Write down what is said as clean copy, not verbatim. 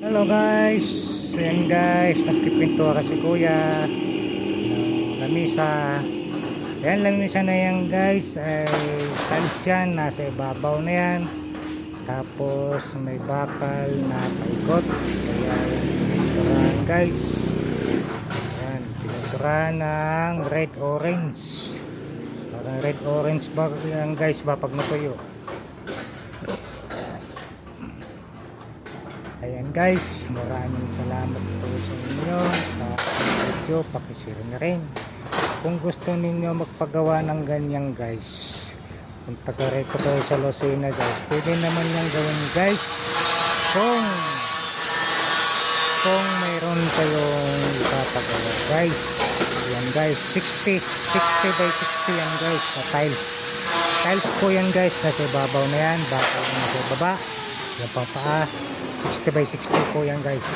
Hello guys, ayan guys, nagpipintura si kuya ng lamisa. Ayan, lamisa na yan guys, ay tiles yan, nasa ibabaw na yan. Tapos may bakal na paikot, kaya yan pininturahan guys. Ayan, pininturahan ng red orange. Parang red orange ba yan guys ba pag natuyo. Ayan guys, maraming salamat po sa inyo sa video, pakishare na rin kung gusto ninyo magpagawa ng ganyan guys. Kung taga ko tayo sa Lucena guys, pwede naman yung gawin guys kung mayroon kayong ipapagawa guys. Ayan guys, 60 by 60 yan guys, na tiles po yan guys, nasa ibabaw na yan, bakal na nasa baba, yan pang paa, 60 by 60 po yan guys.